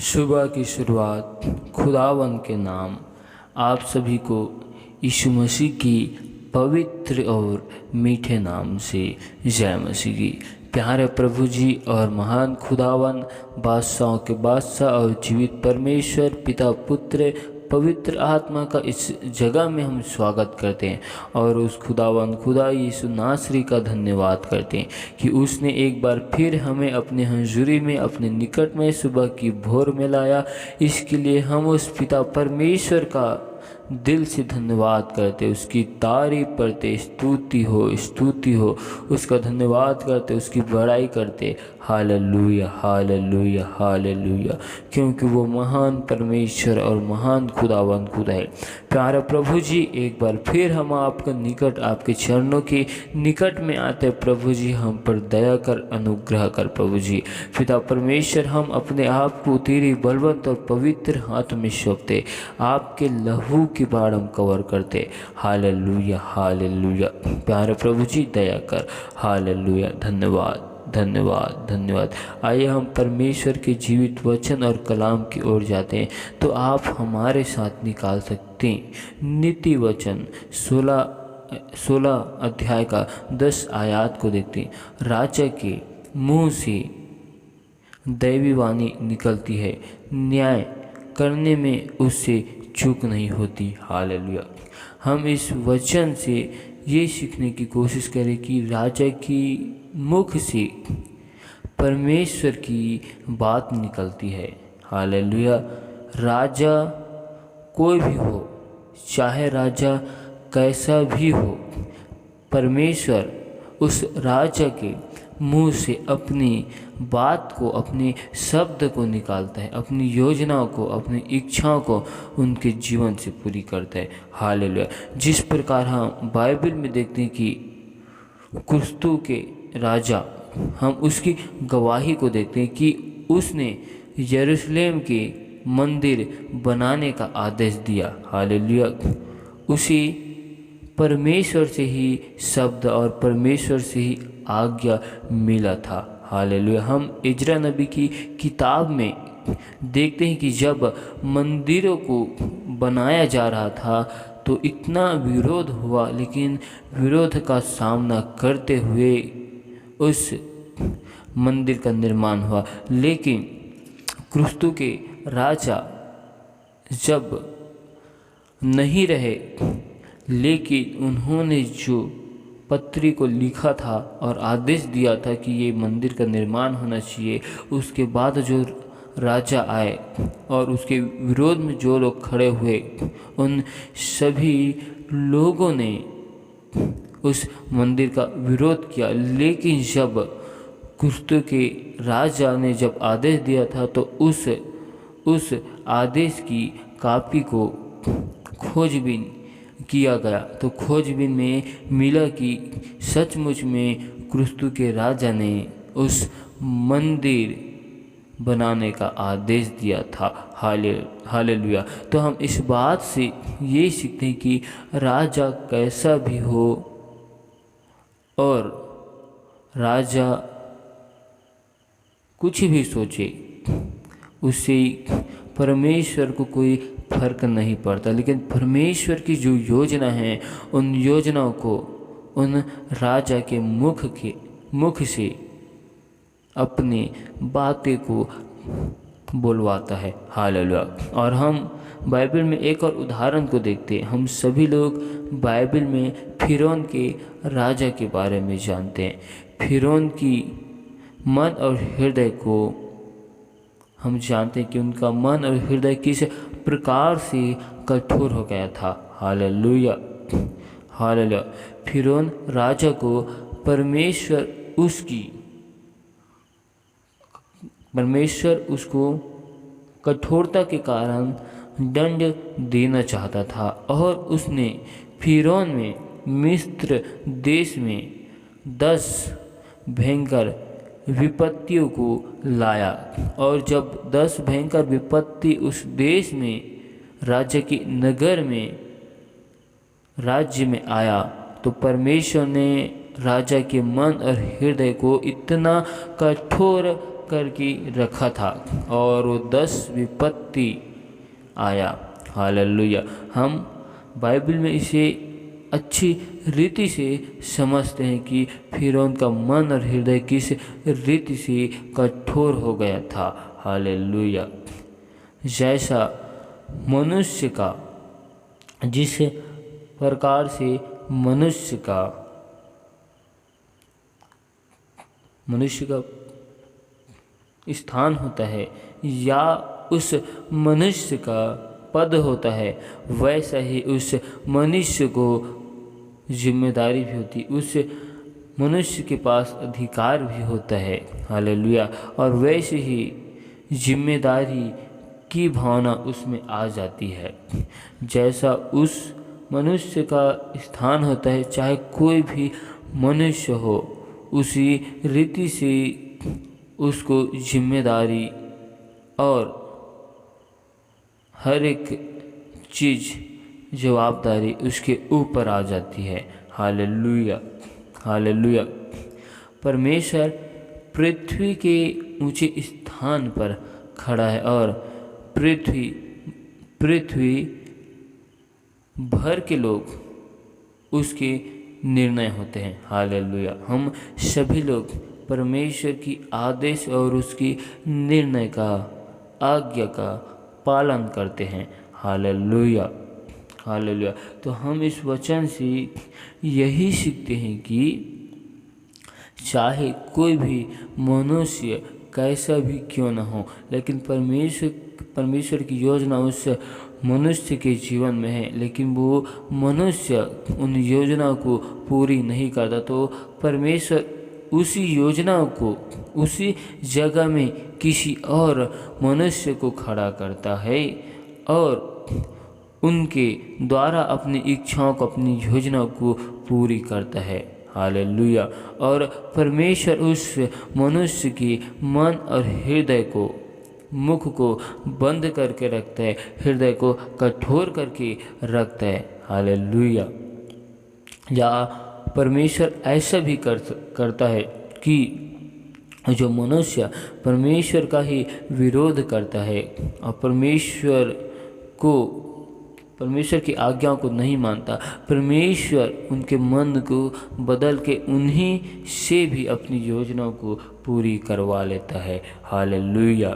सुबह की शुरुआत खुदावन के नाम। आप सभी को यीशु मसीह की पवित्र और मीठे नाम से जय मसीह की। प्यारे प्रभु जी और महान खुदावन, बादशाहों के बादशाह और जीवित परमेश्वर पिता पुत्र पवित्र आत्मा का इस जगह में हम स्वागत करते हैं और उस खुदावन खुदा यीशु नासरी का धन्यवाद करते हैं कि उसने एक बार फिर हमें अपने हजूरी में अपने निकट में सुबह की भोर में लाया। इसके लिए हम उस पिता परमेश्वर का दिल से धन्यवाद करते, उसकी तारीफ करते, स्तुति हो, उसका धन्यवाद करते, उसकी बड़ाई करते। हालेलुया हालेलुया हालेलुया, क्योंकि वो महान परमेश्वर और महान खुदावन खुदा है। प्यारे प्रभु जी, एक बार फिर हम आपके निकट, आपके चरणों के निकट में आते। प्रभु जी, हम पर दया कर, अनुग्रह कर। प्रभु जी पिता परमेश्वर, हम अपने आप को तेरी बलवंत और पवित्र हाथ में सौंपते, आपके लहू की बाढ़ हम कवर करते। Hallelujah hallelujah. प्यारे प्रभु जी, दया कर। हालेलुया, धन्यवाद धन्यवाद धन्यवाद। आइए हम परमेश्वर के जीवित वचन और कलाम की ओर जाते हैं। तो आप हमारे साथ निकाल सकते हैं नीति वचन 16 अध्याय का 10 आयत को देखते हैं। राजा के मुंह से दैवी वाणी निकलती है, न्याय करने में उससे चूक नहीं होती। हालेलुया। हम इस वचन से ये सीखने की कोशिश करें कि राजा की मुख से परमेश्वर की बात निकलती है। हालेलुया। राजा कोई भी हो, चाहे राजा कैसा भी हो, परमेश्वर उस राजा के मुंह से अपनी बात को, अपने शब्द को निकालता है, अपनी योजनाओं को, अपनी इच्छाओं को उनके जीवन से पूरी करता है। हालेलुया। जिस प्रकार हम बाइबल में देखते हैं कि कुस्तु के राजा, हम उसकी गवाही को देखते हैं कि उसने यरूशलेम के मंदिर बनाने का आदेश दिया। हालेलुया। उसी परमेश्वर से ही शब्द और परमेश्वर से ही आज्ञा मिला था। हालेलुया। हम इजरा नबी की किताब में देखते हैं कि जब मंदिरों को बनाया जा रहा था तो इतना विरोध हुआ, लेकिन विरोध का सामना करते हुए उस मंदिर का निर्माण हुआ। लेकिन क्रिस्तु के राजा जब नहीं रहे, लेकिन उन्होंने जो पत्री को लिखा था और आदेश दिया था कि ये मंदिर का निर्माण होना चाहिए, उसके बाद जो राजा आए और उसके विरोध में जो लोग खड़े हुए, उन सभी लोगों ने उस मंदिर का विरोध किया। लेकिन जब कुस्तु के राजा ने जब आदेश दिया था तो उस आदेश की कॉपी को खोजबीन किया गया। तो खोजबीन में मिला कि सचमुच में क्रिस्तु के राजा ने उस मंदिर बनाने का आदेश दिया था। हालेलुया। तो हम इस बात से ये सीखते हैं कि राजा कैसा भी हो और राजा कुछ भी सोचे, उससे मुझे को कोई फर्क नहीं पड़ता। लेकिन परमेश्वर की जो योजना है, उन योजनाओं को उन राजा के मुख से अपनी बातें को बोलवाता है। हालेलुया। और हम बाइबल में एक और उदाहरण को देखते हैं। हम सभी लोग बाइबल में फिरौन के राजा के बारे में जानते हैं। फिरौन की मन और हृदय को हम जानते हैं कि उनका मन और हृदय किस प्रकार से कठोर हो गया था। Hallelujah hallelujah. फिरौन राजा को परमेश्वर उसको कठोरता के कारण दंड देना चाहता था और उसने फिरौन में मिस्र देश में 10 भयंकर विपत्तियों को लाया। और जब 10 भयंकर विपत्ति उस देश में राज्य में आया तो परमेश्वर ने राजा के मन और हृदय को इतना कठोर करके रखा था और वो 10 विपत्ति आया। हालेलुया। हम बाइबल में इसे अच्छी रीति से समझते हैं कि फिरौन का मन और हृदय किस रीति से कठोर हो गया था। हालेलुया। जैसा मनुष्य का, जिस प्रकार से मनुष्य का स्थान होता है या उस मनुष्य का पद होता है, वैसा ही उस मनुष्य को जिम्मेदारी भी होती, उस मनुष्य के पास अधिकार भी होता है। हालेलुया। और वैसे ही जिम्मेदारी की भावना उसमें आ जाती है। जैसा उस मनुष्य का स्थान होता है, चाहे कोई भी मनुष्य हो, उसी रीति से उसको जिम्मेदारी और हर एक चीज़ जवाबदारी उसके ऊपर आ जाती है। हालेलुया। हालेलुया। परमेश्वर पृथ्वी के ऊंचे स्थान पर खड़ा है और पृथ्वी भर के लोग उसके निर्णय होते हैं। हालेलुया। हम सभी लोग परमेश्वर की आदेश और उसकी निर्णय का, आज्ञा का पालन करते हैं। हालेलुया। हालेलुया। तो हम इस वचन से यही सीखते हैं कि चाहे कोई भी मनुष्य कैसा भी क्यों न हो, लेकिन परमेश्वर की योजना उस मनुष्य के जीवन में है, लेकिन वो मनुष्य उन योजना को पूरी नहीं करता, तो परमेश्वर उसी योजना को उसी जगह में किसी और मनुष्य को खड़ा करता है और उनके द्वारा अपनी इच्छाओं को, अपनी योजना को पूरी करता है। हालेलुया। और परमेश्वर उस मनुष्य की मन और हृदय को, मुख को बंद करके रखता है, हृदय को कठोर करके रखता है। हालेलुया। या परमेश्वर ऐसा भी करता है कि जो मनुष्य परमेश्वर का ही विरोध करता है और परमेश्वर की आज्ञाओं को नहीं मानता, परमेश्वर उनके मन को बदल के उन्हीं से भी अपनी योजनाओं को पूरी करवा लेता है। हालेलुया।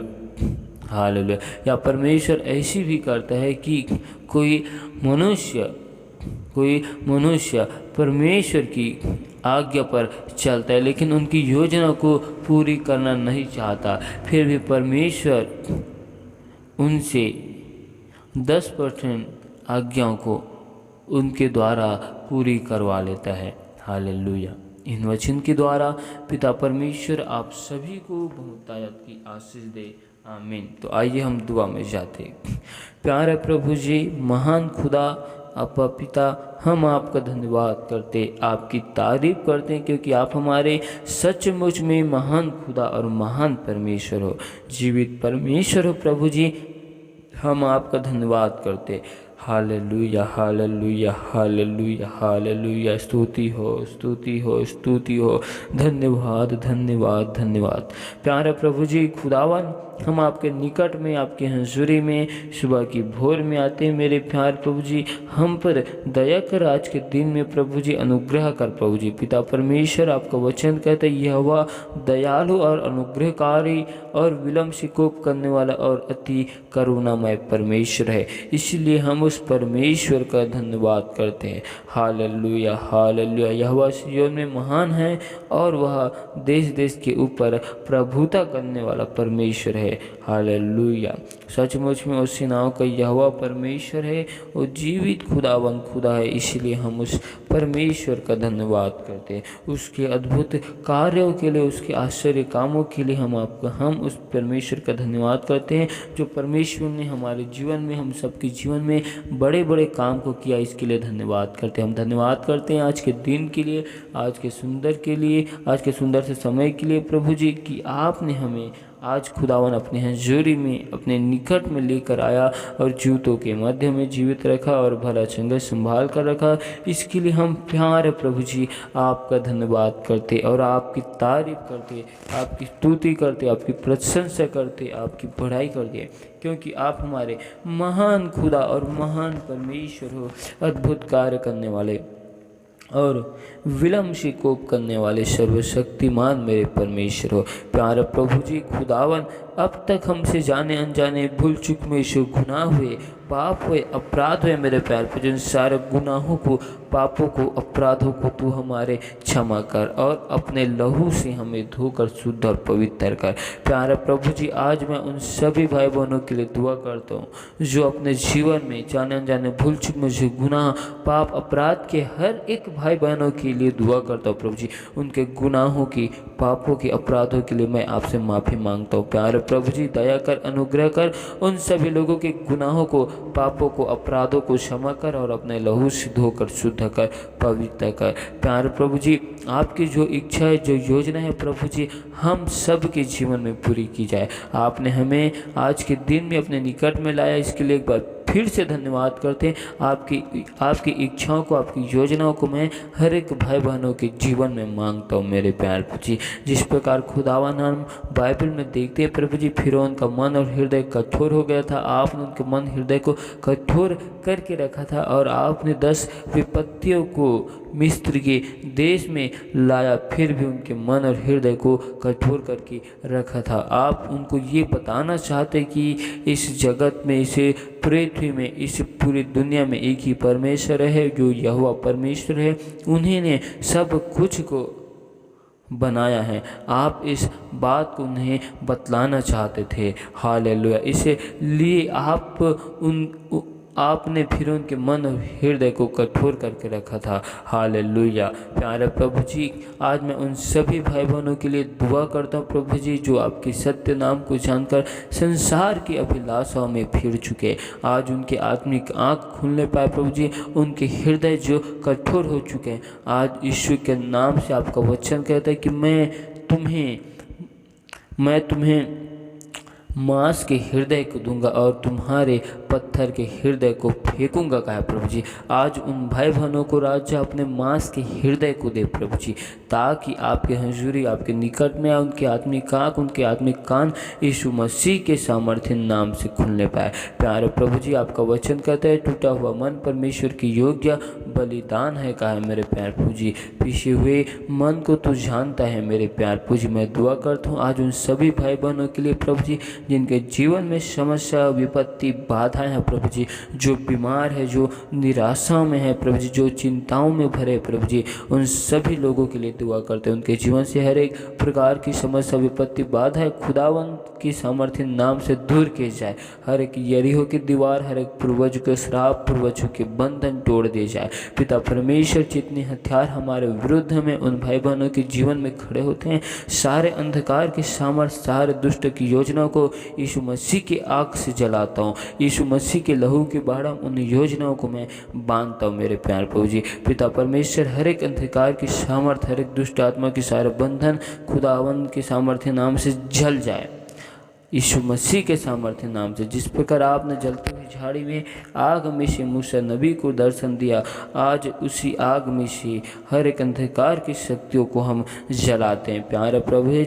हालेलुया। या परमेश्वर ऐसी भी करता है कि कोई मनुष्य परमेश्वर की आज्ञा पर चलता है, लेकिन उनकी योजना को पूरी करना नहीं चाहता, फिर भी परमेश्वर उनसे 10% आज्ञाओं को उनके द्वारा पूरी करवा लेता है। हालेलुया। इन वचन के द्वारा पिता परमेश्वर आप सभी को बहुतायत की आशीष दे। आमीन। तो आइए हम दुआ में जाते। प्यारे प्रभु जी, महान खुदा आपा पिता, हम आपका धन्यवाद करते, आपकी तारीफ करते हैं, क्योंकि आप हमारे सचमुच में महान खुदा और महान परमेश्वर हो, जीवित परमेश्वर हो। प्रभु जी, हम आपका धन्यवाद करते। हालेलुया। हालेलुया। हालेलुया। हालेलुया। स्तुति हो, स्तुति हो, स्तुति हो। धन्यवाद, धन्यवाद, धन्यवाद। प्यारे प्रभु जी, खुदावन, हम आपके निकट में, आपके हजूरी में सुबह की भोर में आते हैं। मेरे प्यारे प्रभु जी, हम पर दया कर, आज के दिन में प्रभु जी अनुग्रह कर। प्रभु जी पिता परमेश्वर, आपका वचन कहते हैं यहोवा दयालु और अनुग्रहकारी और विलम्ब से कोप करने वाला और अति करुणामय परमेश्वर है। इसलिए हम उस परमेश्वर का धन्यवाद करते हैं। हालेलुया। हालेलुया। यहोवा सिय्योन में महान है और वह देश देश के ऊपर प्रभुता करने वाला परमेश्वर है। हालेलुया। सचमुच में उस सेनाओं का यहोवा परमेश्वर है, वो जीवित खुदावन खुदा है। इसलिए हम उस परमेश्वर का धन्यवाद करते हैं, उसके अद्भुत कार्यों के लिए, उसके आश्चर्य कामों के लिए हम उस परमेश्वर का धन्यवाद करते हैं, जो परमेश्वर ने हमारे जीवन में, हम सबके जीवन में बड़े बड़े काम को किया। इसके लिए धन्यवाद करते हैं। हम धन्यवाद करते हैं आज के दिन के लिए, आज के सुंदर के लिए, आज के सुंदर से समय के लिए प्रभु जी, कि आपने हमें आज खुदावन अपने हजूरी में अपने निकट में लेकर आया और जूतों के मध्य में जीवित रखा और भला चंगा संभाल कर रखा। इसके लिए हम प्यारे प्रभु जी आपका धन्यवाद करते और आपकी तारीफ करते, आपकी स्तुति करते, आपकी प्रशंसा करते, आपकी बढ़ाई करते, क्योंकि आप हमारे महान खुदा और महान परमेश्वर हो, अद्भुत कार्य करने वाले और विलम्ब से कोप करने वाले सर्वशक्तिमान मेरे परमेश्वर हो। प्यारे प्रभु जी खुदावन, अब तक हमसे जाने अनजाने भूल चूक में जो गुनाह हुए, पाप हुए, अपराध हुए मेरे प्यार पर, जिन सारे गुनाहों को, पापों को, अपराधों को तू हमारे क्षमा कर और अपने लहू से हमें धोकर शुद्ध और पवित्र कर। प्यारे प्रभु जी आज मैं उन सभी भाई बहनों के लिए दुआ करता हूँ जो अपने जीवन में जाने अनजाने भूल चूक में जो गुनाह, पाप, अपराध के हर एक भाई बहनों के लिए दुआ करता हूँ प्रभु जी। उनके गुनाहों की, पापों की, अपराधों के लिए मैं आपसे माफ़ी मांगता हूँ। प्यारे प्रभु जी दया कर, अनुग्रह कर, उन सभी लोगों के गुनाहों को, पापों को, अपराधों को क्षमा कर और अपने लहू से धोकर शुद्ध कर, पवित्र कर। प्यारे प्रभु जी आपकी जो इच्छा है, जो योजना है प्रभु जी, हम सब के जीवन में पूरी की जाए। आपने हमें आज के दिन में अपने निकट में लाया, इसके लिए एक बार फिर से धन्यवाद करते हैं। आपकी इच्छाओं को, आपकी योजनाओं को मैं हर एक भाई बहनों के जीवन में मांगता हूँ मेरे प्यार प्रभु जी। जिस प्रकार खुदावन हम बाइबल में देखते हैं प्रभु जी, फिरौन का मन और हृदय कठोर हो गया था, आपने उनके मन हृदय को कठोर करके रखा था और आपने 10 विपत्तियों को मिस्र के देश में लाया, फिर भी उनके मन और हृदय को कठोर करके रखा था। आप उनको ये बताना चाहते कि इस जगत में, इस पृथ्वी में, इस पूरी दुनिया में एक ही परमेश्वर है जो यहोवा परमेश्वर है, उन्हीं ने सब कुछ को बनाया है। आप इस बात को उन्हें बतलाना चाहते थे। हालेलुया। इसलिए आपने फिर उनके मन और हृदय को कठोर करके रखा था। हालेलुया। प्यारे प्रभु जी आज मैं उन सभी भाई बहनों के लिए दुआ करता हूँ प्रभु जी जो आपके सत्य नाम को जानकर संसार की अभिलाषाओं में फिर चुके, आज उनके आत्मिक आँख खुलने पाए प्रभु जी, उनके हृदय जो कठोर हो चुके हैं, आज यीशु के नाम से आपका वचन कहता है कि मैं तुम्हें मांस के हृदय को दूंगा और तुम्हारे पत्थर के हृदय को फेंकूंगा, कहा प्रभु जी। आज उन भाई बहनों को राजा अपने मांस के हृदय को दे प्रभु जी, ताकि आपके हजूरी, आपके निकट में उनके आत्मिक आँख, उनके आत्मिक कान यीशु मसीह के सामर्थ्य नाम से खुलने पाए। प्यारे प्रभु जी आपका वचन कहता है टूटा हुआ मन परमेश्वर की योग्य बलिदान है, कहा मेरे प्यार प्रभु जी। पीछे हुए मन को तू जानता है मेरे प्यार प्रभु जी। मैं दुआ करता हूँ आज उन सभी भाई बहनों के लिए प्रभु जी जिनके जीवन में समस्या, विपत्ति, बाधाएं हैं प्रभु जी, जो बीमार है, जो निराशा में है प्रभु जी, जो चिंताओं में भरे प्रभु जी, उन सभी लोगों के लिए दुआ करते हैं। उनके जीवन से हर एक प्रकार की समस्या, विपत्ति, बाधाएं खुदावन की सामर्थ्य नाम से दूर किए जाए। हर एक यरीहो की दीवार, हर एक पूर्वज के श्राप, पूर्वजों के बंधन तोड़ दिए जाए। पिता परमेश्वर जितने हथियार हमारे विरुद्ध में उन भाई बहनों के जीवन में खड़े होते हैं, सारे अंधकार के सामर्थ्य, सारे दुष्ट की योजनाओं को यीशु मसीह की आग से जलाता हूँ। यीशु मसीह के लहू के बाड़ा उन योजनाओं को मैं बांधता हूँ मेरे प्यार प्रभु जी। पिता परमेश्वर हर एक अंधकार की सामर्थ्य, हर एक दुष्ट आत्मा के सारे बंधन खुदावंद के सामर्थ्य नाम से जल जाए, यीशु मसीह के सामर्थ्य नाम से। जिस प्रकार आपने जलती हुई झाड़ी में आग में से मूसा नबी को दर्शन दिया, आज उसी आग में से हर एक अंधकार की शक्तियों को हम जलाते हैं। प्यारे प्रभु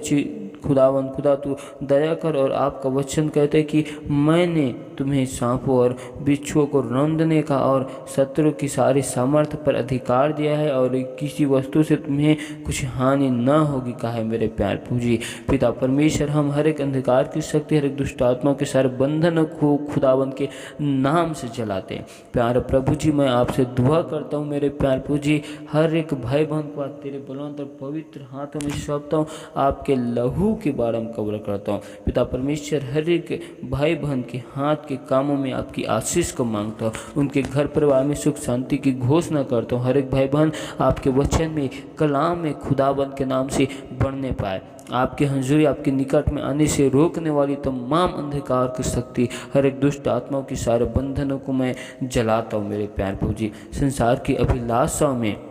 खुदा तू दया कर। और आपका वचन कहते हैं कि मैंने तुम्हें सांपों और बिच्छुओं को रौंदने का और शत्रु की सारी सामर्थ्य पर अधिकार दिया है और किसी वस्तु से तुम्हें कुछ हानि न होगी, कहा है मेरे प्यार प्रभु जी। पिता परमेश्वर हम हर एक अंधकार की शक्ति, हर एक दुष्ट आत्मा के सारे बंधनों को खुदावंद के नाम से जलाते हैं। प्यार प्रभु जी मैं आपसे दुआ करता हूँ मेरे प्यार प्रभु जी, हर एक भाई बहन को आज तेरे बलवंत और पवित्र हाथों में सौंपता हूँ, आपके लहू के बारे में कब्र करता हूँ। पिता परमेश्वर हर एक भाई बहन के हाथ के कामों में आपकी आशीष को मांगता हूँ, उनके घर परिवार में सुख शांति की घोषणा करता हूँ। हर एक भाई बहन आपके वचन में, कलाम में खुदाबंद के नाम से बढ़ने पाए। आपके हजूरी, आपके निकट में आने से रोकने वाली तमाम अंधकार की शक्ति, हर एक दुष्ट आत्माओं की सारे बंधनों को मैं जलाता हूँ मेरे प्यार प्रभु जी। संसार की अभिलाषाओं में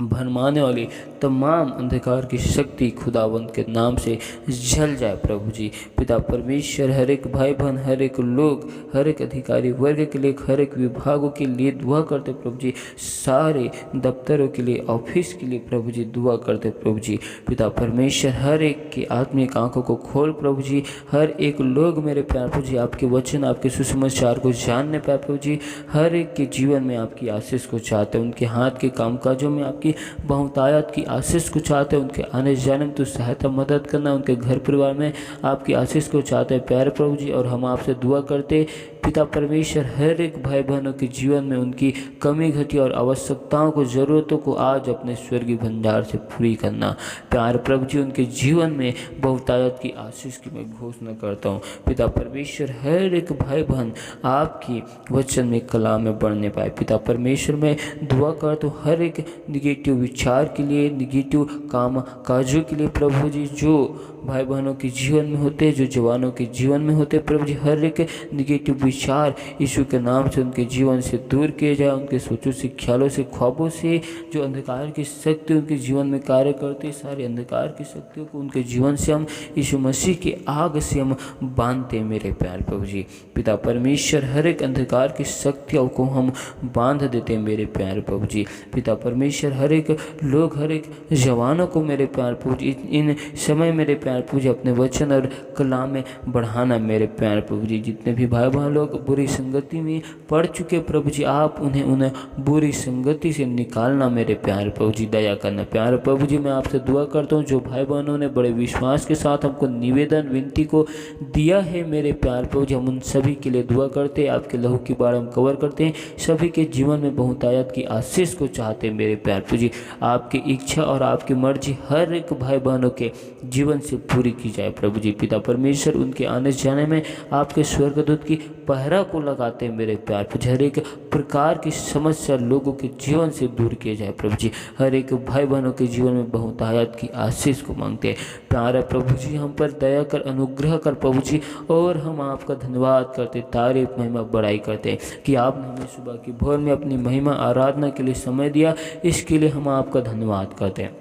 भरमाने वाली तमाम अंधकार की शक्ति खुदावंत के नाम से जल जाए प्रभु जी। पिता परमेश्वर हर एक भाई बहन, हर एक लोग, हर एक अधिकारी वर्ग के लिए, हर एक विभागों के लिए दुआ करते प्रभु जी। सारे दफ्तरों के लिए, ऑफिस के लिए प्रभु जी दुआ करते प्रभु जी। पिता परमेश्वर हर एक की आत्मिक आंखों को खोल प्रभु जी। हर एक लोग मेरे प्यार प्रभु जी आपके वचन, आपके सुसमाचार को जानने पाए प्रभु जी। हर एक के जीवन में आपकी आशीष को चाहते हैं, उनके हाथ के कामकाजों में आपकी बहुतायत की आशीष को चाहते हैं, उनके आने जाने में तो सहायता मदद करना, उनके घर परिवार में आपकी आशीष को चाहते हैं प्यारे प्रभु जी। और हम आपसे दुआ करते पिता परमेश्वर हर एक भाई बहनों के जीवन में उनकी कमी घटी और आवश्यकताओं को, ज़रूरतों को आज अपने स्वर्गीय भंडार से पूरी करना प्यारे प्रभु जी। उनके जीवन में बहुतायत की आशीष की मैं घोषणा करता हूँ पिता परमेश्वर। हर एक भाई बहन आपकी वचन में कलाम में बढ़ने पाए पिता परमेश्वर। मैं दुआ करता हूँ हर एक निगेटिव विचार के लिए, निगेटिव काम काजों के लिए प्रभु जी, जो भाई बहनों के जीवन में होते, जो जवानों के जीवन में होते प्रभु जी। हर एक निगेटिव विचार यीशु के नाम से उनके जीवन से दूर किए जाए, उनके सोचों से, ख्यालों से, ख्वाबों से जो अंधकार की शक्ति उनके जीवन में कार्य करते, सारे अंधकार की शक्तियों को उनके जीवन से हम यीशु मसीह की आग से हम बांधते मेरे प्यार प्रभु जी। पिता परमेश्वर हर एक अंधकार की शक्तियों को हम बांध देते मेरे प्यार प्रभु जी। पिता परमेश्वर हर एक लोग, हर एक जवानों को मेरे प्यार प्रभु जी इन समय मेरे प्यार प्रभु जी अपने वचन और कलाम में बढ़ाना मेरे प्यार प्रभु जी। जितने भी भाई बहन लोग बुरी संगति में पड़ चुके प्रभु जी, आप उन्हें बुरी संगति से निकालना मेरे प्यार प्रभु जी, दया करना प्यार प्रभु जी। मैं आपसे दुआ करता हूँ जो भाई बहनों ने बड़े विश्वास के साथ हमको निवेदन विनती को दिया है मेरे प्यार प्रभु जी, हम उन सभी के लिए दुआ करते हैं, आपके लहू की बार हम कवर करते हैं, सभी के जीवन में बहुतायत की आशीष को चाहते हैं मेरे प्यार प्रभु जी। आपकी इच्छा और आपकी मर्जी हर एक भाई बहनों के जीवन से पूरी की जाए प्रभु जी। पिता परमेश्वर उनके आने जाने में आपके स्वर्गदूत की पहरा को लगाते हैं मेरे प्यार प्रभु जी। हर एक प्रकार की समस्या लोगों के जीवन से दूर किए जाए प्रभु जी। हर एक भाई बहनों के जीवन में बहुतायत की आशीष को मांगते हैं प्यारा प्रभु जी। हम पर दया कर, अनुग्रह कर प्रभु जी, और हम आपका धन्यवाद करते, तारीफ महिमा बड़ाई करते हैं कि आपने हमें सुबह की भोर में अपनी महिमा आराधना के लिए समय दिया, इसके लिए हम आपका धन्यवाद करते हैं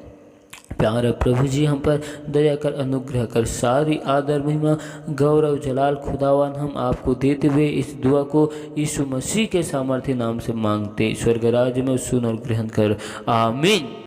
प्यारा प्रभु जी। हम पर दया कर, अनुग्रह कर, सारी आदर महिमा गौरव जलाल खुदावन हम आपको देते हुए इस दुआ को यीशु मसीह के सामर्थ्य नाम से मांगते, स्वर्ग राज्य में सुन और ग्रहण कर, आमीन।